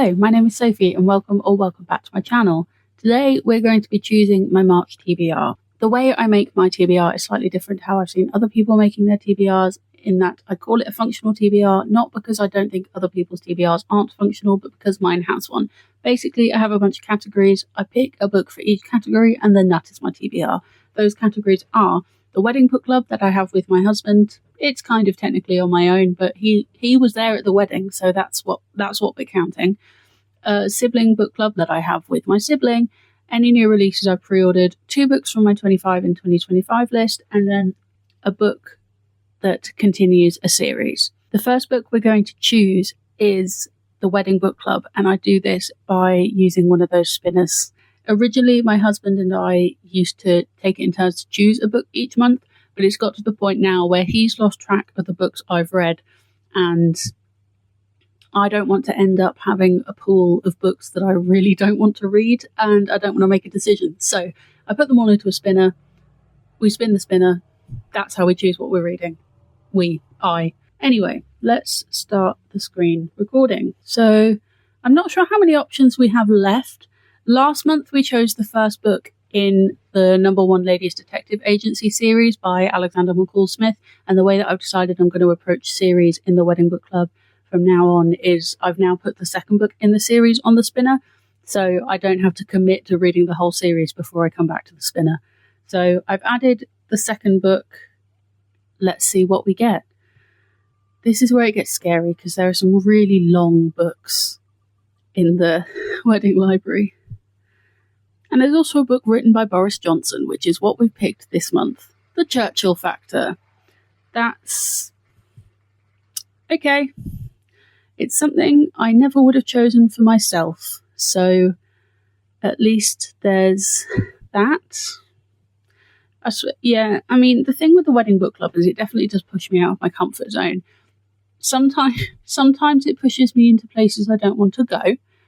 Hello, my name is Sophie and welcome back to my channel. Today we're going to be choosing my March TBR. The way I make my TBR is slightly different to how I've seen other people making their TBRs, in that I call it a functional TBR, not because I don't think other people's TBRs aren't functional, but because mine has one. Basically, I have a bunch of categories. I pick a book for each category and then that is my TBR. Those categories are the wedding book club that I have with my husband. It's kind of technically on my own, but he was there at the wedding, so that's what we're counting. A sibling book club that I have with my sibling. Any new releases I've pre-ordered, 2 books from my 25 and 2025 list, and then a book that continues a series. The first book we're going to choose is the wedding book club, and I do this by using one of those spinners. Originally, my husband and I used to take it in turns to choose a book each month, but it's got to the point now where he's lost track of the books I've read, and I don't want to end up having a pool of books that I really don't want to read, and I don't want to make a decision. So I put them all into a spinner. We spin the spinner. That's how we choose what we're reading. Anyway, let's start the screen recording. So I'm not sure how many options we have left. Last month we chose the first book in the #1 Ladies Detective Agency series by Alexander McCall Smith, and the way that I've decided I'm going to approach series in the Wedding Book Club from now on is I've now put the second book in the series on the spinner, so I don't have to commit to reading the whole series before I come back to the spinner. So I've added the second book. Let's see what we get. This is where it gets scary because there are some really long books in the wedding library. And there's also a book written by Boris Johnson, which is what we've picked this month. The Churchill Factor. That's okay. It's something I never would have chosen for myself. So at least there's that. I mean, the thing with the Wedding Book Club is it definitely does push me out of my comfort zone. Sometimes it pushes me into places I don't want to go,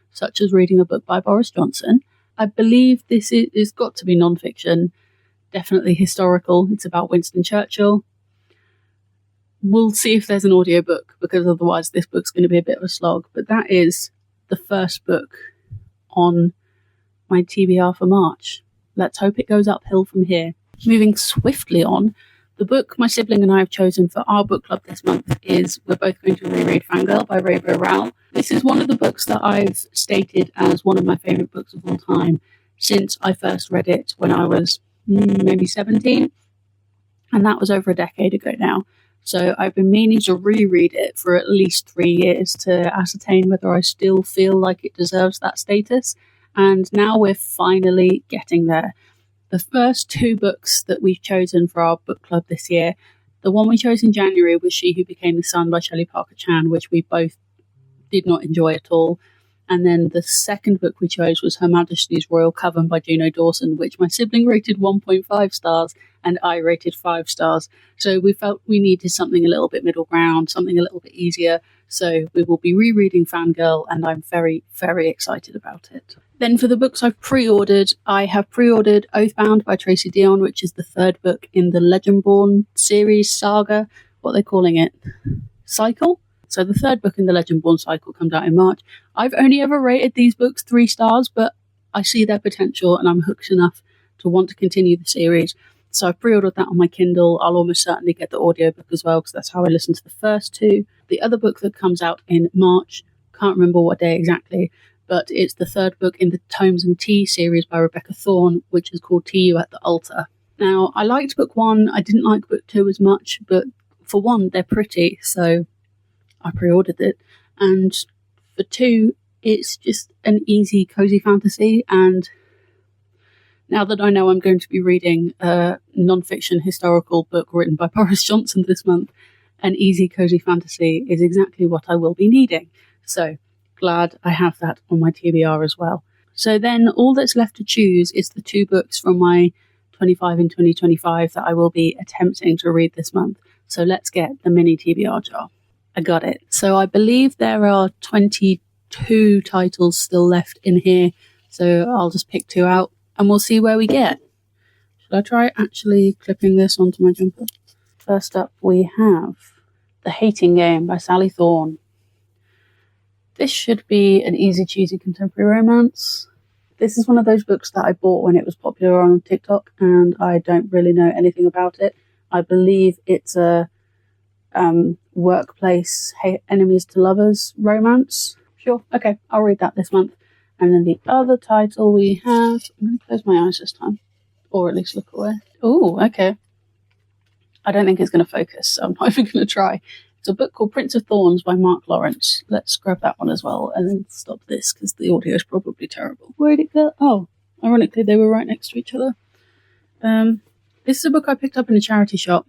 such as reading a book by Boris Johnson. I believe this is got to be non-fiction, definitely historical. It's about Winston Churchill. We'll see if there's an audiobook, because otherwise this book's going to be a bit of a slog. But that is the first book on my TBR for March. Let's hope it goes uphill from here. Moving swiftly on, the book my sibling and I have chosen for our book club this month is we're both going to reread Fangirl by Rainbow Rowell. This is one of the books that I've stated as one of my favourite books of all time since I first read it when I was maybe 17, and that was over a decade ago now. So I've been meaning to reread it for at least 3 years to ascertain whether I still feel like it deserves that status, and now we're finally getting there. The first 2 books that we've chosen for our book club this year, the one we chose in January was She Who Became the Sun by Shelley Parker Chan, which we both did not enjoy at all. And then the second book we chose was Her Majesty's Royal Coven by Juno Dawson, which my sibling rated 1.5 stars and I rated 5 stars. So we felt we needed something a little bit middle ground, something a little bit easier. So we will be rereading Fangirl, and I'm very, very excited about it. Then for the books I've pre-ordered, I have pre-ordered Oathbound by Tracy Deonn, which is the 3rd book in the Legendborn series saga. What are they calling it? Cycle? So the 3rd book in the Legendborn cycle comes out in March. I've only ever rated these books 3 stars, but I see their potential and I'm hooked enough to want to continue the series. So I've pre-ordered that on my Kindle. I'll almost certainly get the audiobook as well, because that's how I listened to the first 2. The other book that comes out in March, can't remember what day exactly, but it's the 3rd book in the Tomes and Tea series by Rebecca Thorne, which is called Tea You at the Altar. Now, I liked book 1. I didn't like book 2 as much, but for 1, they're pretty, so I pre-ordered it. And for 2, it's just an easy, cozy fantasy. And now that I know I'm going to be reading a non-fiction historical book written by Boris Johnson this month, an easy, cozy fantasy is exactly what I will be needing. So glad I have that on my TBR as well. So then all that's left to choose is the 2 books from my 25 and 2025 that I will be attempting to read this month. So let's get the mini TBR jar. I got it. So I believe there are 22 titles still left in here. So I'll just pick 2 out and we'll see where we get. Should I try actually clipping this onto my jumper? First up we have The Hating Game by Sally Thorne. This should be an easy, cheesy contemporary romance. This is one of those books that I bought when it was popular on TikTok, and I don't really know anything about it. I believe it's a workplace enemies to lovers romance. Sure, okay, I'll read that this month. And then the other title we have, I'm going to close my eyes this time, or at least look away. Oh, okay. I don't think it's going to focus, so I'm not even going to try. It's a book called Prince of Thorns by Mark Lawrence. Let's grab that one as well, and then stop this, because the audio is probably terrible. Where'd it go? Oh, ironically, they were right next to each other. This is a book I picked up in a charity shop,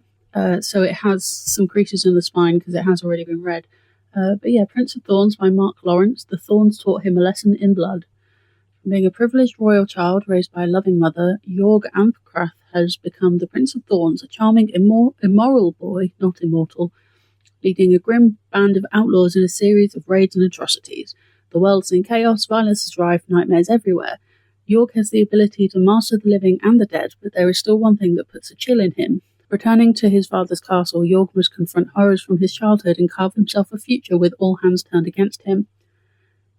so it has some creases in the spine, because it has already been read. But yeah, Prince of Thorns by Mark Lawrence. The thorns taught him a lesson in blood. From being a privileged royal child raised by a loving mother, Jorg Amprath has become the Prince of Thorns, a charming, immoral boy, not immortal, leading a grim band of outlaws in a series of raids and atrocities. The world's in chaos, violence is rife, nightmares everywhere. Jorg has the ability to master the living and the dead, but there is still one thing that puts a chill in him. Returning to his father's castle, Jorg must confront horrors from his childhood and carve himself a future with all hands turned against him.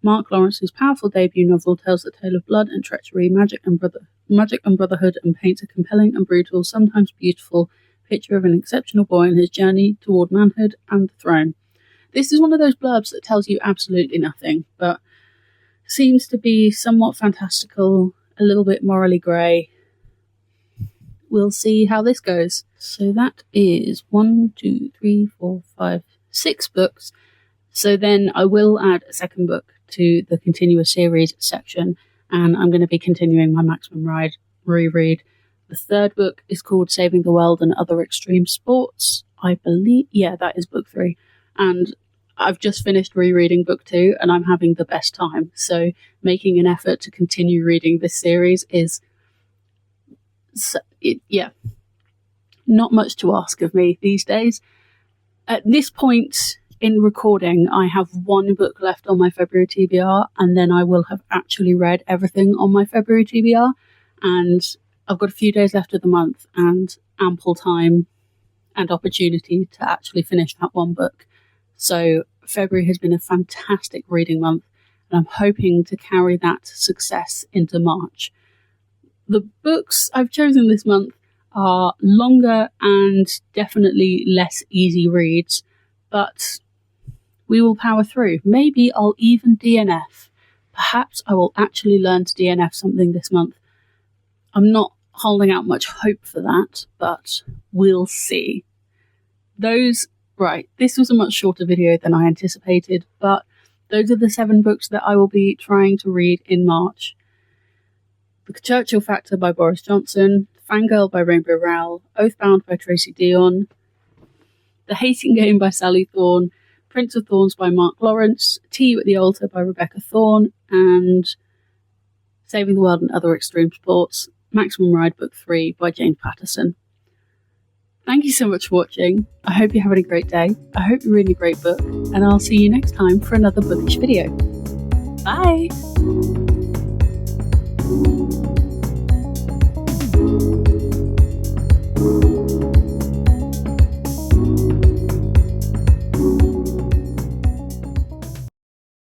Mark Lawrence's powerful debut novel tells the tale of blood and treachery, magic and brotherhood, and paints a compelling and brutal, sometimes beautiful, picture of an exceptional boy in his journey toward manhood and the throne. This is one of those blurbs that tells you absolutely nothing, but seems to be somewhat fantastical, a little bit morally grey. We'll see how this goes. So that is 6 books. So then I will add a second book to the continuous series section, and I'm going to be continuing my Maximum Ride reread. The third book is called Saving the World and Other Extreme Sports. I believe, yeah, that is book 3. And I've just finished rereading book 2, and I'm having the best time. So making an effort to continue reading this series is, not much to ask of me these days. At this point in recording, I have 1 book left on my February TBR, and then I will have actually read everything on my February TBR, and I've got a few days left of the month and ample time and opportunity to actually finish that 1 book. So February has been a fantastic reading month, and I'm hoping to carry that success into March. The books I've chosen this month are longer and definitely less easy reads, but we will power through. Maybe I'll even DNF. Perhaps I will actually learn to DNF something this month. I'm not holding out much hope for that, but we'll see. This was a much shorter video than I anticipated, but those are the 7 books that I will be trying to read in March. The Churchill Factor by Boris Johnson, Fangirl by Rainbow Rowell, Oathbound by Tracy Deon, The Hating Game by Sally Thorne, Prince of Thorns by Mark Lawrence, Tea at the Altar by Rebecca Thorne, and Saving the World and Other Extreme Sports, Maximum Ride Book 3 by James Patterson. Thank you so much for watching. I hope you're having a great day. I hope you're reading a great book, and I'll see you next time for another bookish video. Bye!